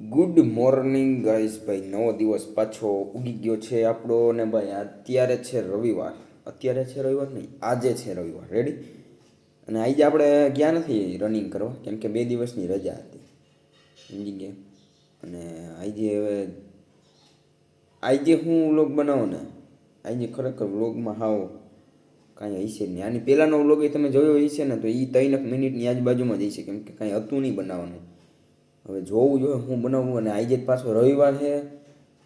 Good morning guys ભાઈ, નવો દિવસ પાછો ઉગી ગયો છે આપણો. ને ભાઈ અત્યારે છે રવિવાર. અત્યારે છે રવિવાર નહીં, આજે છે રવિવાર. રેડી? અને આજે આપણે ગયા નથી રનિંગ કરવા, કેમ કે 2 દિવસની રજા હતી, સમજી ગયા. અને આજે હું વ્લોગ બનાવો ને, આજે ખરેખર વ્લોગમાં હાવ કાંઈ હશે જ નહીં. આની પહેલાંનો વ્લોગ એ તમે જોયો હશે ને, તો એ 3 મિનિટની આજુબાજુમાં જ હશે, કેમ કે કાંઈ હતું નહીં બનાવવાનું. હવે જોવું જોઈએ હું બનાવું. અને આજે જ પાછો રવિવાર છે.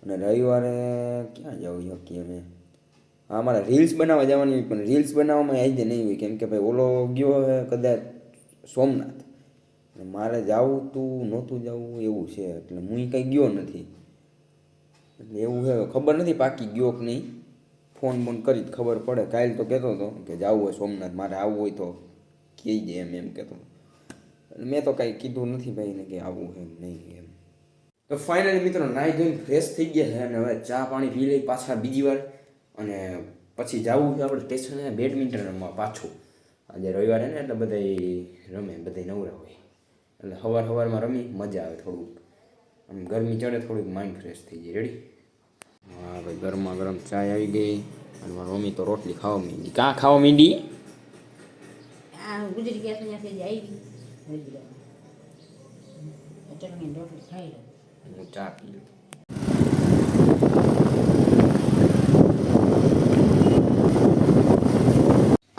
અને રવિવારે ક્યાં જવું શકીએ અમે? હા, મારે રીલ્સ બનાવવા જવાની હોય, પણ રીલ્સ બનાવવામાં આજે નહીં હોય, કેમ કે ભાઈ ઓલો ગયો છે કદાચ સોમનાથ. અને મારે જવું તું નહોતું જવું એવું છે, એટલે હું કંઈ ગયો નથી. એટલે એવું છે, ખબર નથી પાકી ગયો કે નહીં. ફોન બોન કરી જ ખબર પડે. કાલ તો કહેતો હતો કે જવું હોય સોમનાથ, મારે આવવું હોય તો કહી દે એમ કહેતો. મેં તો કાંઈ કીધું નથી ભાઈને કે આવું એમ નહીં એમ. તો ફાઇનલી મિત્રો નાહી ધોઈને ફ્રેશ થઈ ગયા છે, અને હવે ચા પાણી પી લઈ પાછા બીજી વાર. અને પછી જવું છે આપણે સ્ટેશને બેડમિન્ટન રમવા પાછું. આજે રવિવારે ને એટલે બધા રમે, બધા નવરા હોય, એટલે સવારમાં રમી મજા આવે. થોડુંક આમ ગરમી ચડે, થોડુંક માઇન્ડ ફ્રેશ થઈ જાય. રેડી? હા ભાઈ, ગરમા ગરમ ચાય આવી ગઈ. અને મારી મમ્મી તો રોટલી ખાવા માંડી. કાં ખાવા માંડી? ગુજરી ગયા ત્યાંથી આવી ચટણી રોટલી ખાઈ લો. હું ચા પી લઉં.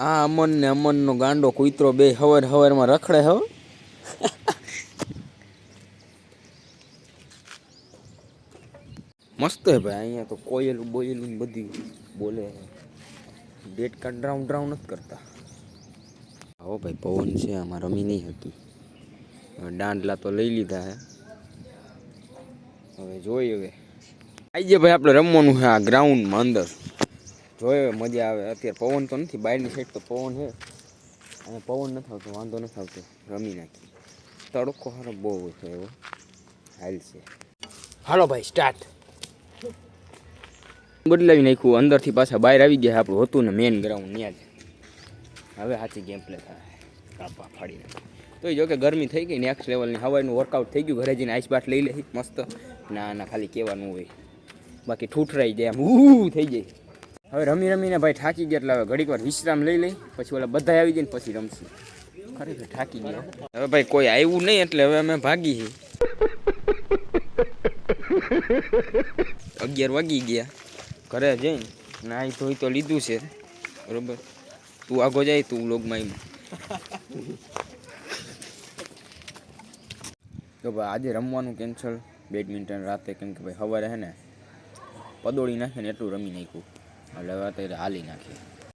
આ અમન ને અમનનો ગાંડો કૂતરો બે હવારમાં રખડે હો. મસ્ત હે ભાઈ. અહીંયા તો કોયલું બોયલું બધી બોલે. ડેટકા ડ્રાઉં નથી કરતા. હો ભાઈ, પવન છે આમાં, રમી નહીં હતી. દાંડલા તો લઈ લીધા હે, હવે જોઈએ. હવે આજે ભાઈ આપણે રમવાનું છે આ ગ્રાઉન્ડમાં અંદર. જોઈએ મજા આવે. અત્યારે પવન તો નથી, બહારની સાઈડ તો પવન છે, અને પવન નથી આવતો, વાંધો નથી આવતો. રમી નાખી. તડકો સારો બહુ છે એવો હાલ છે. હાલો ભાઈ, સ્ટાર્ટ. બદલાવી નાખ્યું, અંદરથી પાછા બહાર આવી ગયા. આપણું હતું ને મેઇન ગ્રાઉન્ડ ત્યાં જ. હવે સાચી ગેમ પ્લે થાય. કાપા ફાડી નાખે. તો જો કે ગરમી થઈ ગઈ, નેક્સ્ટ લેવલની. હવાનું વર્કઆઉટ થઈ ગયું. ઘરે જઈને આઈસ બાથ લઈ લે મસ્ત. ના ખાલી કહેવાનું હોય, બાકી ઠૂઠરાઈ જાય, આમ થઈ જાય. હવે રમીને ભાઈ થાકી ગયા, એટલે હવે ઘડીક વાર વિશ્રામ લઈ લઈ, પછી ઓલા બધા આવી જાય ને પછી રમશું. ખરેખર થાકી ગયા. હવે ભાઈ કોઈ આવ્યું નહીં, એટલે હવે અમે ભાગી છીએ. 11 વાગી ગયા. ઘરે જઈને નાહી ધોઈ તો લીધું છે, બરોબર. તું આગો જાય, તું વ્લોગમાં એમ. તો ભાઈ આજે રમવાનું કેન્સલ બેડમિન્ટન રાતે, કેમ કે ભાઈ સવારે છે ને પદોળી નાખે ને એટલું રમી નાખ્યું, એટલે હવે અત્યારે હાલી નાખીએ.